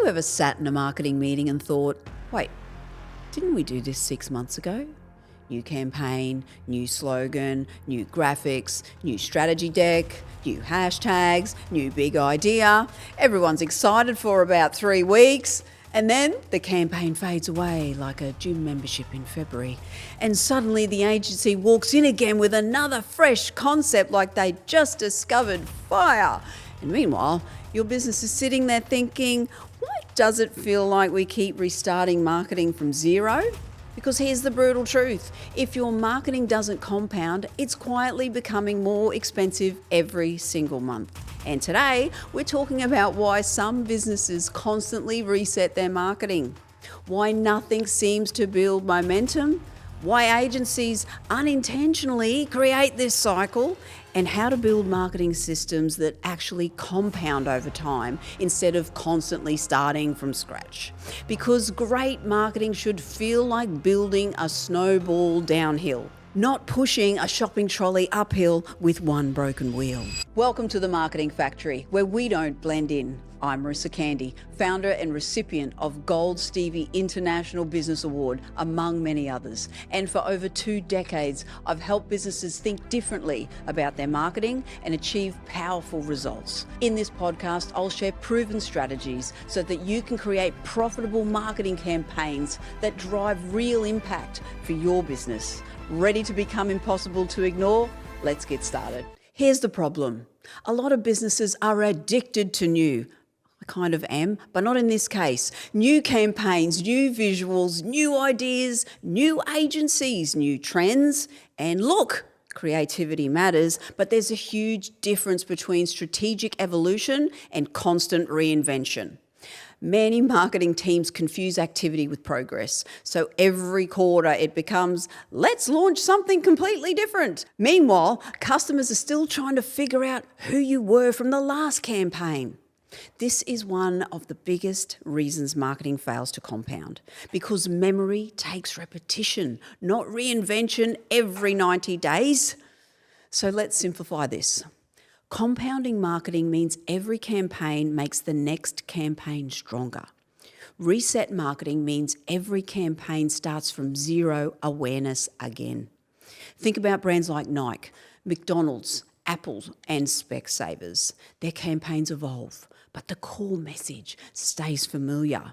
ever sat in a marketing meeting and thought, wait, didn't we do this 6 months ago? New campaign, new slogan, new graphics, new strategy deck, new hashtags, new big idea. Everyone's excited for about 3 weeks. And then the campaign fades away like a gym membership in February. And suddenly the agency walks in again with another fresh concept like they just discovered fire. And meanwhile, your business is sitting there thinking, why does it feel like we keep restarting marketing from zero? Because here's the brutal truth. If your marketing doesn't compound, it's quietly becoming more expensive every single month. And today, we're talking about why some businesses constantly reset their marketing, why nothing seems to build momentum, why agencies unintentionally create this cycle, and how to build marketing systems that actually compound over time instead of constantly starting from scratch. Because great marketing should feel like building a snowball downhill, not pushing a shopping trolley uphill with one broken wheel. Welcome to the Marketing Factory, where we don't blend in. I'm Marissa, founder and recipient of Gold Stevie International Business Award, among many others. And for over 2 decades, I've helped businesses think differently about their marketing and achieve powerful results. In this podcast, I'll share proven strategies so that you can create profitable marketing campaigns that drive real impact for your business. Ready to become impossible to ignore? Let's get started. Here's the problem. A lot of businesses are addicted to new. I kind of am, but not in this case. New campaigns, new visuals, new ideas, new agencies, new trends. And look, creativity matters, but there's a huge difference between strategic evolution and constant reinvention. Many marketing teams confuse activity with progress. So every quarter it becomes, let's launch something completely different. Meanwhile, customers are still trying to figure out who you were from the last campaign. This is one of the biggest reasons marketing fails to compound, because memory takes repetition, not reinvention every 90 days. So let's simplify this. Compounding marketing means every campaign makes the next campaign stronger. Reset marketing means every campaign starts from zero awareness again. Think about brands like Nike, McDonald's, Apple, and Specsavers. Their campaigns evolve, but the core message stays familiar.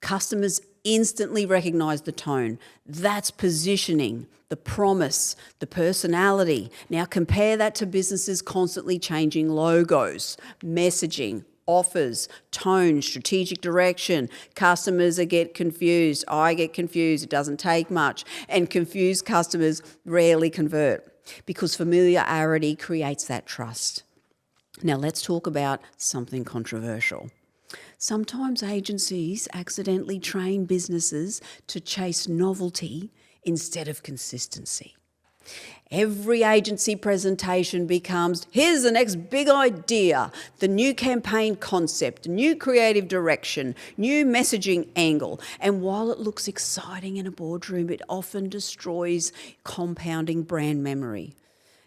Customers instantly recognize the tone. That's positioning, the promise, the personality. Now compare that to businesses constantly changing logos, messaging, offers, tone, strategic direction. Customers get confused. I get confused. It doesn't take much. And confused customers rarely convert because familiarity creates that trust. Now let's talk about something controversial. Sometimes agencies accidentally train businesses to chase novelty instead of consistency. Every agency presentation becomes, here's the next big idea, the new campaign concept, new creative direction, new messaging angle. And while it looks exciting in a boardroom, it often destroys compounding brand memory.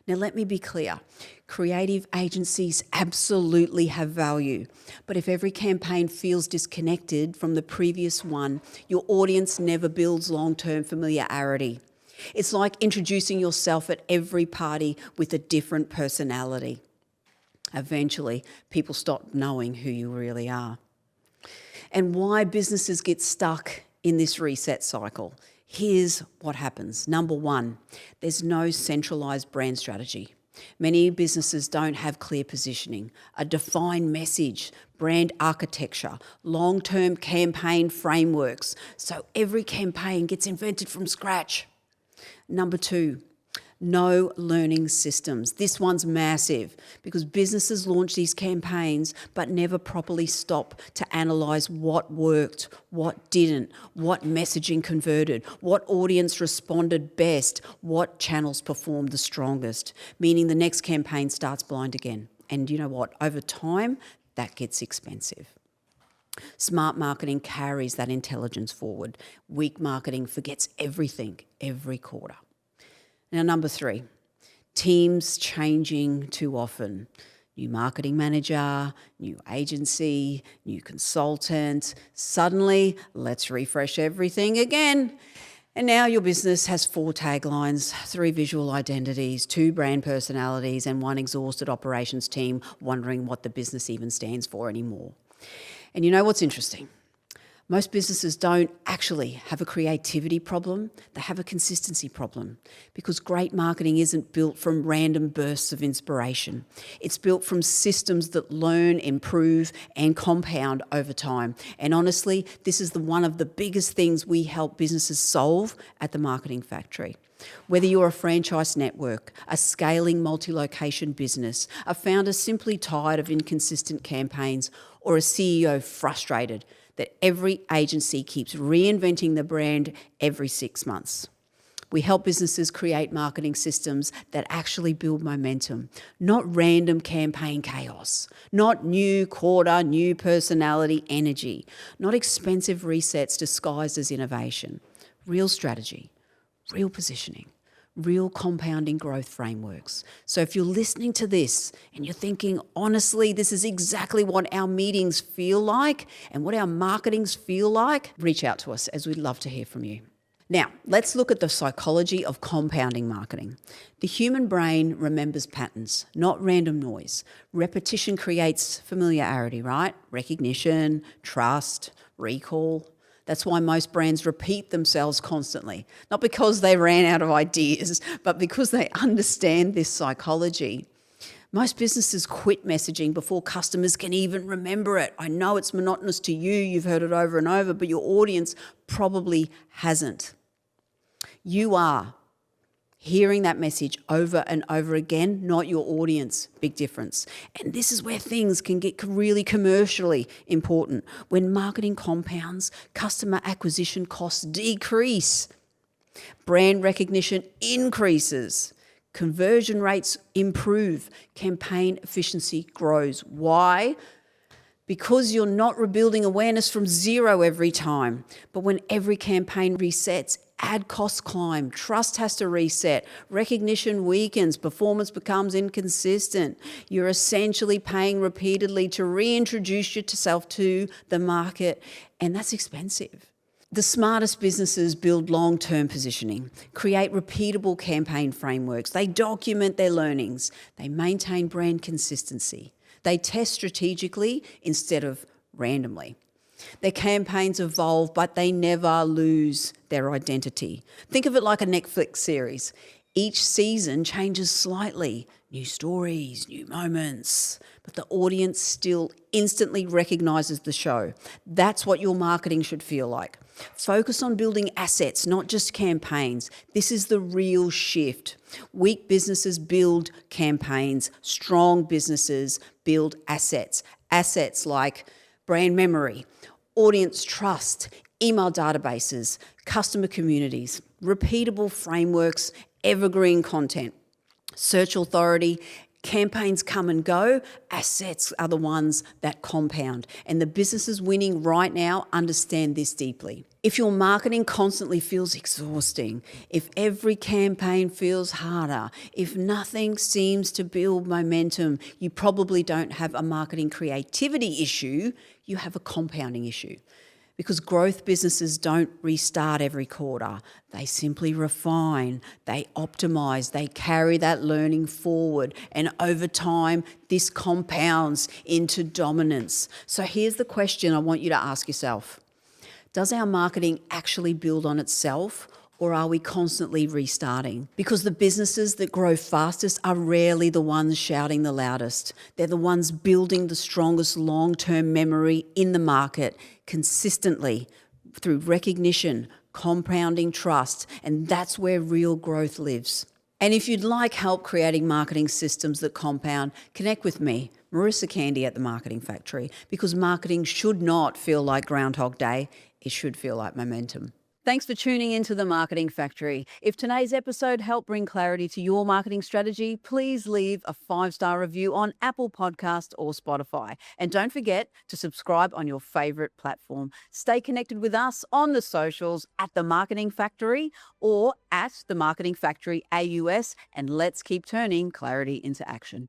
Now, let me be clear. Creative agencies absolutely have value. But if every campaign feels disconnected from the previous one, your audience never builds long-term familiarity. It's like introducing yourself at every party with a different personality. Eventually, people stop knowing who you really are. And why businesses get stuck in this reset cycle. Here's what happens. Number 1, there's no centralized brand strategy. Many businesses don't have clear positioning, a defined message, brand architecture, long-term campaign frameworks. So every campaign gets invented from scratch. Number 2, no learning systems. This one's massive because businesses launch these campaigns but never properly stop to analyse what worked, what didn't, what messaging converted, what audience responded best, what channels performed the strongest, meaning the next campaign starts blind again. And you know what? Over time, that gets expensive. Smart marketing carries that intelligence forward. Weak marketing forgets everything every quarter. Now, number 3, teams changing too often. New marketing manager, new agency, new consultant. Suddenly, let's refresh everything again. And now your business has 4 taglines, 3 visual identities, 2 brand personalities, and 1 exhausted operations team wondering what the business even stands for anymore. And you know what's interesting? Most businesses don't actually have a creativity problem, they have a consistency problem, because great marketing isn't built from random bursts of inspiration. It's built from systems that learn, improve, and compound over time. And honestly, this is one of the biggest things we help businesses solve at the Marketing Factory. Whether you're a franchise network, a scaling multi-location business, a founder simply tired of inconsistent campaigns, or a CEO frustrated that every agency keeps reinventing the brand every 6 months. We help businesses create marketing systems that actually build momentum, not random campaign chaos, not new quarter, new personality energy, not expensive resets disguised as innovation. Real strategy, real positioning, real compounding growth frameworks. So if you're listening to this and you're thinking, honestly, this is exactly what our meetings feel like and what our marketings feel like, reach out to us, as we'd love to hear from you. Now, let's look at the psychology of compounding marketing. The human brain remembers patterns, not random noise. Repetition creates familiarity, right? Recognition, trust, recall. That's why most brands repeat themselves constantly, not because they ran out of ideas, but because they understand this psychology. Most businesses quit messaging before customers can even remember it. I know it's monotonous to you, you've heard it over and over, but your audience probably hasn't. You are hearing that message over and over again, not your audience. Big difference. And this is where things can get really commercially important. When marketing compounds, customer acquisition costs decrease, brand recognition increases, conversion rates improve, campaign efficiency grows. Why? Because you're not rebuilding awareness from zero every time. But when every campaign resets, ad costs climb, trust has to reset, recognition weakens, performance becomes inconsistent. You're essentially paying repeatedly to reintroduce yourself to the market, and that's expensive. The smartest businesses build long-term positioning, create repeatable campaign frameworks, they document their learnings, they maintain brand consistency, they test strategically instead of randomly. Their campaigns evolve, but they never lose their identity. Think of it like a Netflix series. Each season changes slightly. New stories, new moments, but the audience still instantly recognizes the show. That's what your marketing should feel like. Focus on building assets, not just campaigns. This is the real shift. Weak businesses build campaigns. Strong businesses build assets. Assets like brand memory, audience trust, email databases, customer communities, repeatable frameworks, evergreen content, search authority. Campaigns come and go, assets are the ones that compound. And the businesses winning right now understand this deeply. If your marketing constantly feels exhausting, if every campaign feels harder, if nothing seems to build momentum, you probably don't have a marketing creativity issue, you have a compounding issue. Because growth businesses don't restart every quarter. They simply refine, they optimize, they carry that learning forward. And over time, this compounds into dominance. So here's the question I want you to ask yourself. Does our marketing actually build on itself, or are we constantly restarting? Because the businesses that grow fastest are rarely the ones shouting the loudest. They're the ones building the strongest long-term memory in the market consistently through recognition, compounding trust, and that's where real growth lives. And if you'd like help creating marketing systems that compound, connect with me, Marissa Candy at the Marketing Factory, because marketing should not feel like Groundhog Day. It should feel like momentum. Thanks for tuning into the Marketing Factory. If today's episode helped bring clarity to your marketing strategy, please leave a 5-star review on Apple Podcast or Spotify. And don't forget to subscribe on your favorite platform. Stay connected with us on the socials at The Marketing Factory or at The Marketing Factory AUS, and let's keep turning clarity into action.